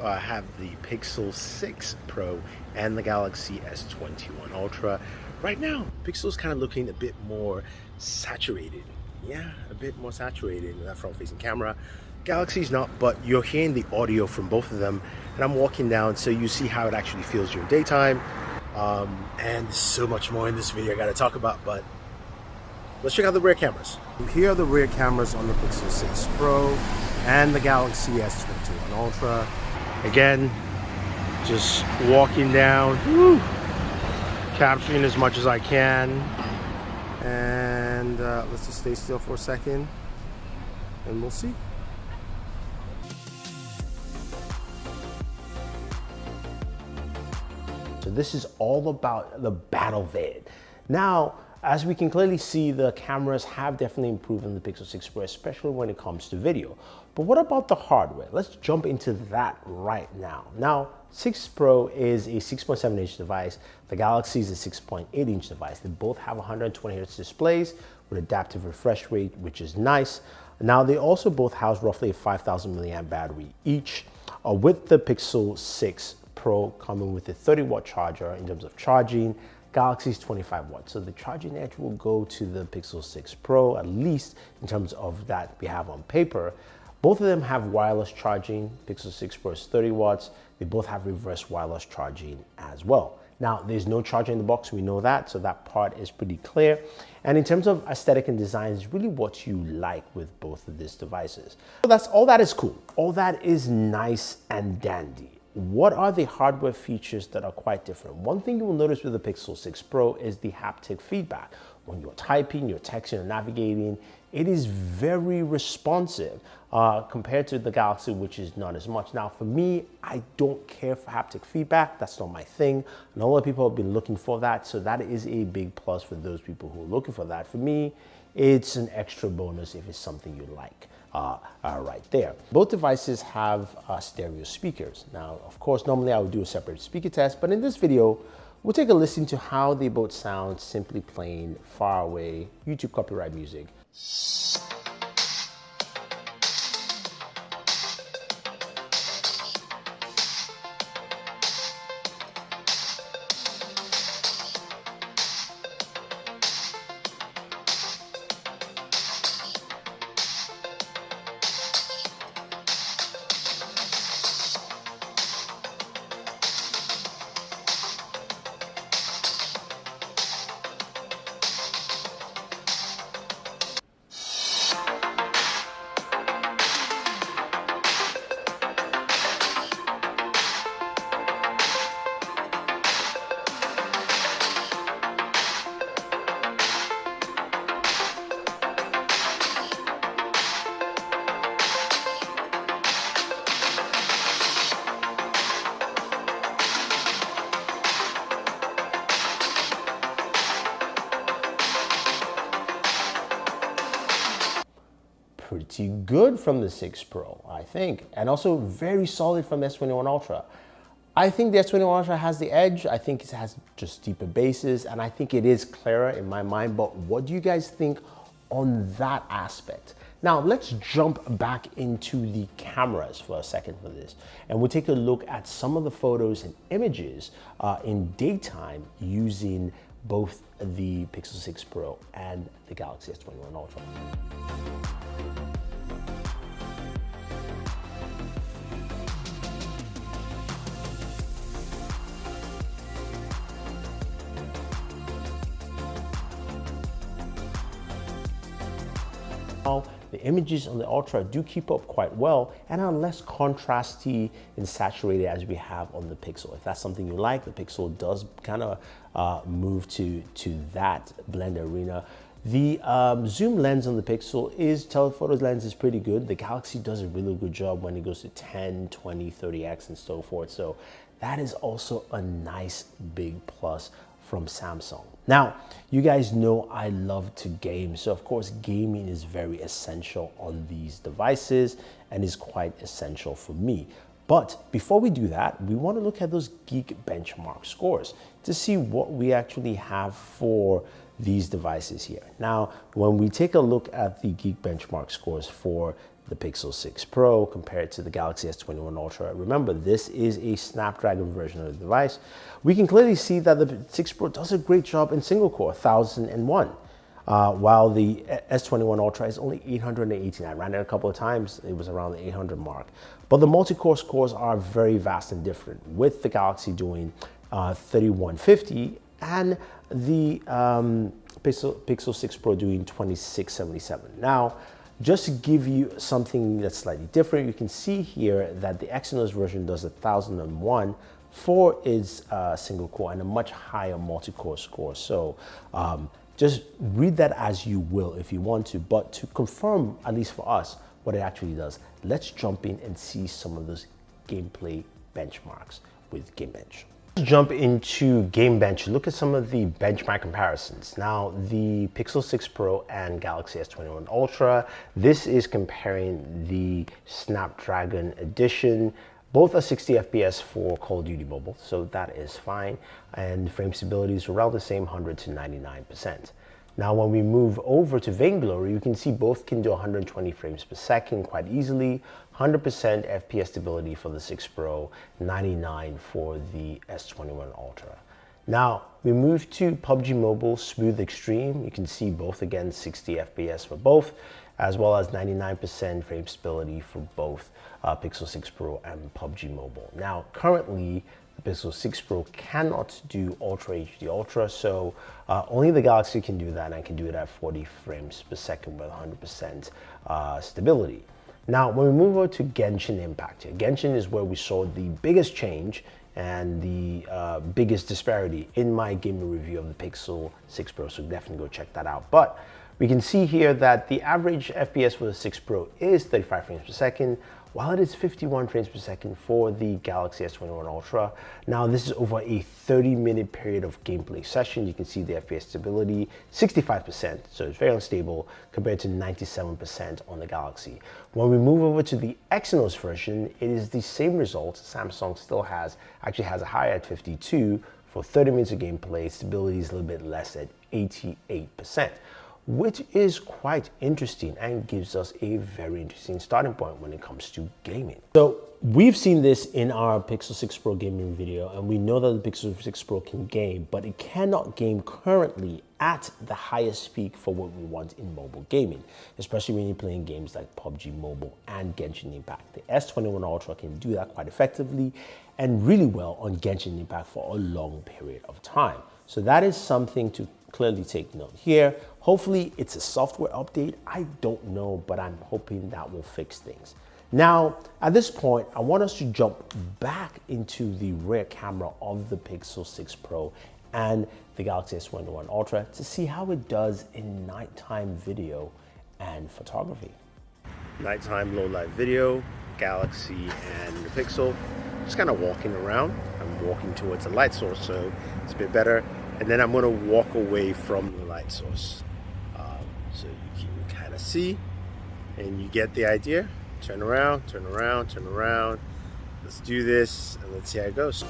I have the Pixel 6 Pro and the Galaxy S21 Ultra. Right now, Pixel's kind of looking a bit more saturated. Yeah, a bit more saturated with that front-facing camera. Galaxy's not, but you're hearing the audio from both of them. And I'm walking down, so you see how it actually feels during daytime. And there's so much more in this video I gotta talk about, but let's check out the rear cameras. Here are the rear cameras on the Pixel 6 Pro and the Galaxy S21 Ultra. Again, just walking down, capturing as much as I can. And let's just stay still for a second and we'll see. So this is all about the battle vid. Now, as we can clearly see, the cameras have definitely improved in the Pixel 6 Pro, especially when it comes to video. But what about the hardware? Let's jump into that right now. Now, 6 Pro is a 6.7-inch device. The Galaxy is a 6.8-inch device. They both have 120Hz displays with adaptive refresh rate, which is nice. Now, they also both house roughly a 5,000 milliamp battery each, with the Pixel 6 Pro coming with a 30-watt charger in terms of charging. Galaxy's 25 watts. So the charging edge will go to the Pixel 6 Pro, at least in terms of that we have on paper. Both of them have wireless charging. Pixel 6 Pro is 30 watts. They both have reverse wireless charging as well. Now, there's no charger in the box, we know that, so that part is pretty clear. And in terms of aesthetic and design, it's really what you like with both of these devices. So that's all that is cool. All that is nice and dandy. What are the hardware features that are quite different? One thing you will notice with the Pixel 6 Pro is the haptic feedback. When you're typing, you're texting, or navigating, it is very responsive compared to the Galaxy, which is not as much. Now, for me, I don't care for haptic feedback. That's not my thing. And a lot of people have been looking for that, so that is a big plus for those people who are looking for that. For me, it's an extra bonus if it's something you like. Right there. Both devices have stereo speakers. Now, of course, normally I would do a separate speaker test, but in this video, we'll take a listen to how they both sound simply playing far away YouTube copyright music. Pretty good from the 6 Pro, I think, and also very solid from the S21 Ultra. I think the S21 Ultra has the edge. I think it has just deeper basses, and I think it is clearer in my mind, but what do you guys think on that aspect? Now, let's jump back into the cameras for a second for this, and we'll take a look at some of the photos and images in daytime using both the Pixel 6 Pro and the Galaxy S21 Ultra. The images on the Ultra do keep up quite well and are less contrasty and saturated as we have on the Pixel. If that's something you like, the Pixel does kind of move to that blend arena. The zoom lens on the Pixel telephoto lens is pretty good. The Galaxy does a really good job when it goes to 10, 20, 30x and so forth. So that is also a nice big plus from Samsung. Now, you guys know I love to game, so of course gaming is very essential on these devices and is quite essential for me. But before we do that, we want to look at those Geek benchmark scores to see what we actually have for these devices here. Now, when we take a look at the Geek benchmark scores for the Pixel 6 Pro compared to the Galaxy S21 Ultra. Remember, this is a Snapdragon version of the device. We can clearly see that the 6 Pro does a great job in single core, 1001. While the S21 Ultra is only 818. I ran it a couple of times, it was around the 800 mark. But the multi-core scores are very vast and different, with the Galaxy doing 3150 and the Pixel 6 Pro doing 2677. Now, just to give you something that's slightly different, you can see here that the Exynos version does 1001 for its single core and a much higher multi-core score. So just read that as you will if you want to, but to confirm, at least for us, what it actually does, let's jump in and see some of those gameplay benchmarks with Gamebench. Let's jump into Gamebench, look at some of the benchmark comparisons. Now, the Pixel 6 Pro and Galaxy S21 Ultra, this is comparing the Snapdragon edition. Both are 60 FPS for Call of Duty Mobile, so that is fine. And frame stability is around the same, 100 to 99%. Now, when we move over to Vainglory, you can see both can do 120 frames per second quite easily, 100% FPS stability for the 6 Pro, 99 for the S21 Ultra. Now, we move to PUBG Mobile Smooth Extreme. You can see both again, 60 FPS for both, as well as 99% frame stability for both Pixel 6 Pro and PUBG Mobile. Now, currently, the Pixel 6 Pro cannot do Ultra HD Ultra, so only the Galaxy can do that, and can do it at 40 frames per second with 100% stability. Now, when we move over to Genshin Impact here, Genshin is where we saw the biggest change and the biggest disparity in my gaming review of the Pixel 6 Pro, so definitely go check that out. But we can see here that the average FPS for the 6 Pro is 35 frames per second, while it is 51 frames per second for the Galaxy S21 Ultra. Now, this is over a 30-minute period of gameplay session. You can see the FPS stability, 65%, so it's very unstable compared to 97% on the Galaxy. When we move over to the Exynos version, it is the same result. Samsung still actually has a higher at 52 for 30 minutes of gameplay. Stability is a little bit less at 88%. Which is quite interesting and gives us a very interesting starting point when it comes to gaming. So we've seen this in our Pixel 6 Pro gaming video, and we know that the Pixel 6 Pro can game, but it cannot game currently at the highest peak for what we want in mobile gaming, especially when you're playing games like PUBG Mobile and Genshin Impact. The S21 Ultra can do that quite effectively and really well on Genshin Impact for a long period of time. So that is something to clearly take note here. Hopefully it's a software update. I don't know, but I'm hoping that will fix things. Now, at this point, I want us to jump back into the rear camera of the Pixel 6 Pro and the Galaxy S21 Ultra to see how it does in nighttime video and photography. Nighttime low light video, Galaxy and the Pixel. Just kind of walking around. I'm walking towards the light source, so it's a bit better. And then I'm going to walk away from the light source. So you can kind of see and you get the idea. Turn around, turn around, turn around. Let's do this and let's see how it goes.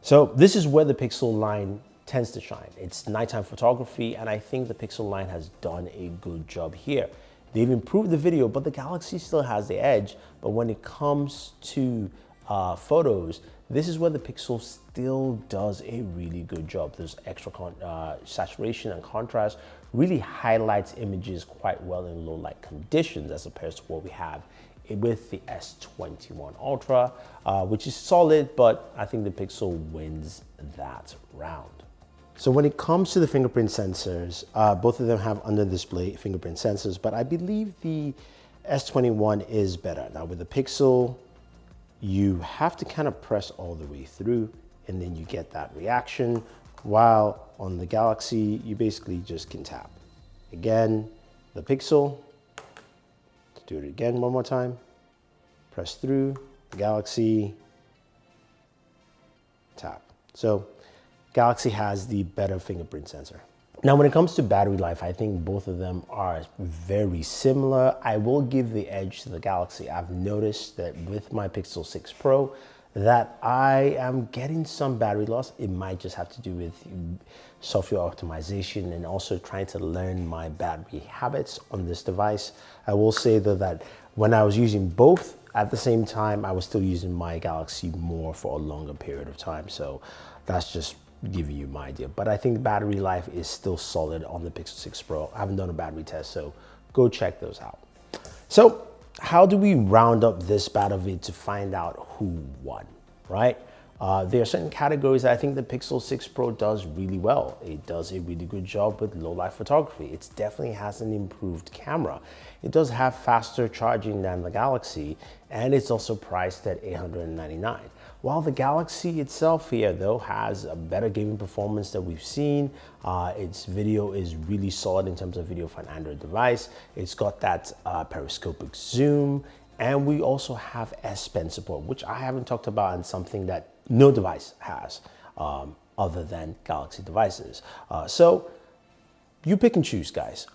So this is where the Pixel line tends to shine. It's nighttime photography, and I think the Pixel line has done a good job here. They've improved the video, but the Galaxy still has the edge. But when it comes to photos, this is where the Pixel still does a really good job. There's extra saturation and contrast, really highlights images quite well in low light conditions as opposed to what we have with the S21 Ultra, which is solid, but I think the Pixel wins that round. So when it comes to the fingerprint sensors, both of them have under display fingerprint sensors, but I believe the S21 is better. Now with the Pixel, you have to kind of press all the way through and then you get that reaction, while on the Galaxy, you basically just can tap. Again, the Pixel, Do it again one more time. Press through, Galaxy, tap. So Galaxy has the better fingerprint sensor. Now, when it comes to battery life, I think both of them are very similar. I will give the edge to the Galaxy. I've noticed that with my Pixel 6 Pro that I am getting some battery loss. It might just have to do with software optimization and also trying to learn my battery habits on this device. I will say though that when I was using both at the same time, I was still using my Galaxy more for a longer period of time. So that's just giving you my idea. But I think the battery life is still solid on the Pixel 6 Pro. I haven't done a battery test, so go check those out. So how do we round up this battle vid to find out who won, right? There are certain categories that I think the Pixel 6 Pro does really well. It does a really good job with low light photography. It definitely has an improved camera. It does have faster charging than the Galaxy, and it's also priced at $899. While the Galaxy itself here though has a better gaming performance that we've seen, its video is really solid in terms of video for an Android device. It's got that periscopic zoom, and we also have S Pen support, which I haven't talked about, and something that no device has other than Galaxy devices. So you pick and choose, guys.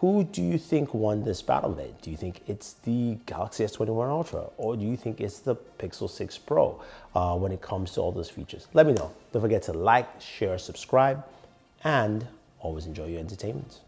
Who do you think won this battle vid? Do you think it's the Galaxy S21 Ultra, or do you think it's the Pixel 6 Pro when it comes to all those features? Let me know. Don't forget to like, share, subscribe, and always enjoy your entertainment.